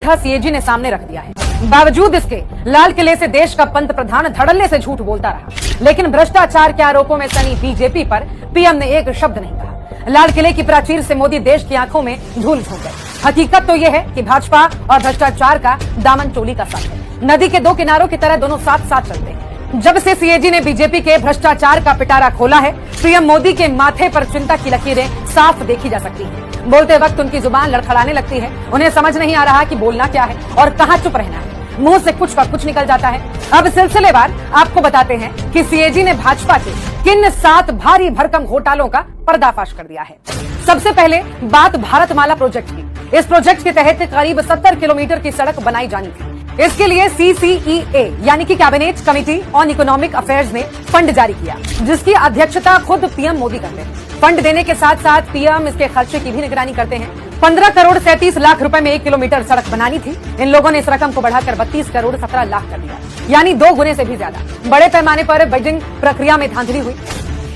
झूठा सीएजी ने सामने रख दिया है। बावजूद इसके लाल किले से देश का पंत प्रधान धड़ल्ले से झूठ बोलता रहा, लेकिन भ्रष्टाचार के आरोपों में सनी बीजेपी पर पीएम ने एक शब्द नहीं कहा। लाल किले की प्राचीर से मोदी देश की आंखों में धूल झोंक गए। हकीकत तो यह है कि भाजपा और भ्रष्टाचार का दामन चोली का साथ है। नदी के दो किनारों की तरह दोनों साथ साथ चलते हैं। जब से सीएजी ने बीजेपी के भ्रष्टाचार का पिटारा खोला है, पीएम मोदी के माथे पर चिंता की लकीरें साफ देखी जा सकती हैं। बोलते वक्त उनकी जुबान लड़खड़ाने लगती है। उन्हें समझ नहीं आ रहा कि बोलना क्या है और कहां चुप रहना है। मुंह से कुछ का कुछ निकल जाता है। अब सिलसिलेवार आपको बताते हैं कि सीएजी ने भाजपा के किन 7 भारी भरकम घोटालों का पर्दाफाश कर दिया है। सबसे पहले बात भारतमाला प्रोजेक्ट की। इस प्रोजेक्ट के तहत करीब 70 किलोमीटर की सड़क बनाई जानी थी। इसके लिए CCEA यानी कि cabinet committee on economic affairs ने फंड जारी किया, जिसकी अध्यक्षता खुद पीएम मोदी करते हैं। फंड देने के साथ साथ पीएम इसके खर्चे की भी निगरानी करते हैं। 15 करोड़ 37 लाख रुपए में 1 किलोमीटर सड़क बनानी थी। इन लोगों ने इस रकम को बढ़ाकर 32 करोड़ 17 लाख कर दिया, यानी 2 गुने से भी ज्यादा। बड़े पैमाने पर बिडिंग प्रक्रिया में धांधली हुई।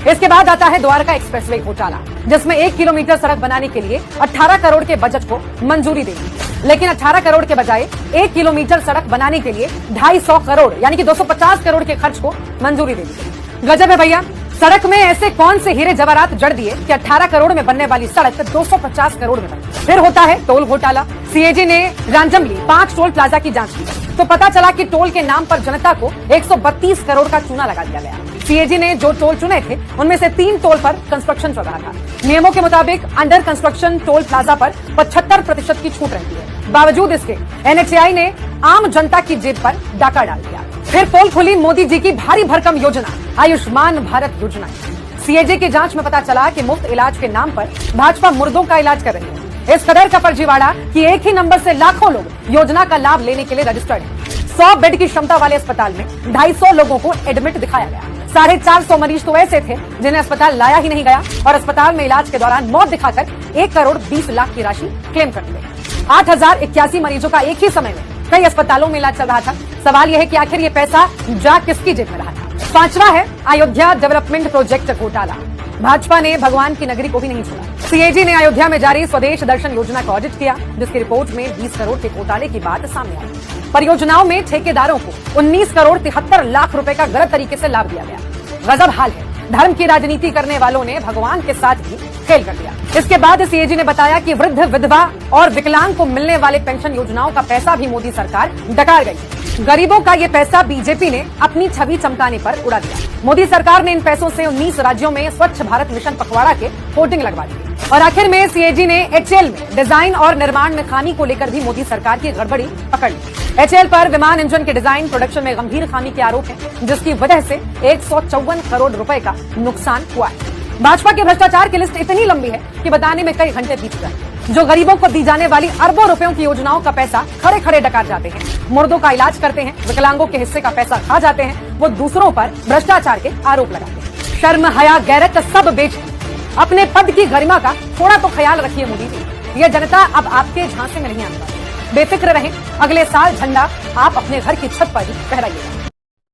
इसके बाद आता है द्वारका एक्सप्रेसवे घोटाला, जिसमें 1 किलोमीटर सड़क बनाने के लिए 18 करोड़ के बजट को मंजूरी दे दी, लेकिन 18 करोड़ के बजाय 1 किलोमीटर सड़क बनाने के लिए 250 करोड़ यानी कि 250 करोड़ के खर्च को मंजूरी दे दी। गजब है भैया। सड़क में ऐसे कौन से हीरे जवाहरात जड़ दिए कि 18 करोड़ में बनने वाली सड़क 250 करोड़ में बनी। फिर होता है टोल घोटाला। सीएजी ने रैंडमली 5 टोल प्लाजा की जांच की तो पता चला कि टोल के नाम पर जनता को 132 करोड़ का चूना लगा दिया गया। सीएजी ने जो टोल चुने थे उनमें से 3 टोल पर कंस्ट्रक्शन चल रहा था। नियमों के मुताबिक अंडर कंस्ट्रक्शन टोल प्लाजा पर 75% की छूट रहती है। बावजूद इसके NHAI ने आम जनता की जेब पर डाका डाल दिया। फिर पोल खुली मोदी जी की भारी भरकम योजना आयुष्मान भारत योजना। सीएजी की जांच में पता चला कि मुफ्त इलाज के नाम पर भाजपा मुर्दों का इलाज कर रही है। इस कदर का फर्जीवाड़ा कि एक ही नंबर से लाखों लोग योजना का लाभ लेने के लिए रजिस्टर्ड है। 100 बेड की क्षमता वाले अस्पताल में 250 लोगों को एडमिट दिखाया गया। 450 मरीज तो ऐसे थे जिन्हें अस्पताल लाया ही नहीं गया और अस्पताल में इलाज के दौरान मौत दिखाकर 1 करोड़ 20 लाख की राशि क्लेम कर ली गई। 8081 मरीजों का एक ही समय में कई अस्पतालों में इलाज चल रहा था। सवाल यह है कि आखिर ये पैसा जा किसकी जेब में रहा था। 5वां है अयोध्या डेवलपमेंट प्रोजेक्ट घोटाला। भाजपा ने भगवान की नगरी को भी नहीं छोड़ा। सीएजी ने अयोध्या में जारी स्वदेश दर्शन योजना का ऑडिट किया, जिसकी रिपोर्ट में 20 करोड़ के घोटाले की बात सामने आई। परियोजनाओं में ठेकेदारों को 19 करोड़ 73 लाख रुपए का गलत तरीके से लाभ दिया गया। गजब हाल है। धर्म की राजनीति करने वालों ने भगवान के साथ भी खेल कर दिया। इसके बाद सीएजी ने बताया कि वृद्ध, विधवा और विकलांग को मिलने वाले पेंशन योजनाओं का पैसा भी मोदी सरकार डकार गई। गरीबों का ये पैसा बीजेपी ने अपनी छवि चमकाने पर उड़ा दिया। मोदी सरकार ने इन पैसों से 19 राज्यों में स्वच्छ भारत मिशन पखवाड़ा के होर्डिंग लगवा दी और आखिर में सीएजी ने HAL में डिजाइन और निर्माण में खामी को लेकर भी मोदी सरकार की गड़बड़ी पकड़ ली। HAL पर विमान इंजन के डिजाइन प्रोडक्शन में गंभीर खामी के आरोप हैं, जिसकी वजह से 154 करोड़ रुपए का नुकसान हुआ है। भाजपा के भ्रष्टाचार की लिस्ट इतनी लंबी है कि बताने में कई घंटे बीत जाए। जो गरीबों को दी जाने वाली अरबों रुपयों की योजनाओं का पैसा खड़े खड़े डकार जाते हैं, मुर्दों का इलाज करते हैं, विकलांगों के हिस्से का पैसा खा जाते हैं, वो दूसरों पर भ्रष्टाचार के आरोप लगाते हैं। शर्म, हया, गैरत सब बेच अपने पद की गरिमा का थोड़ा तो ख्याल रखिए मोदी जी। यह जनता अब आपके झांसे में नहीं आने वाली। बेफिक्र रहें, अगले साल झंडा आप अपने घर की छत पर ही फहराइएगा।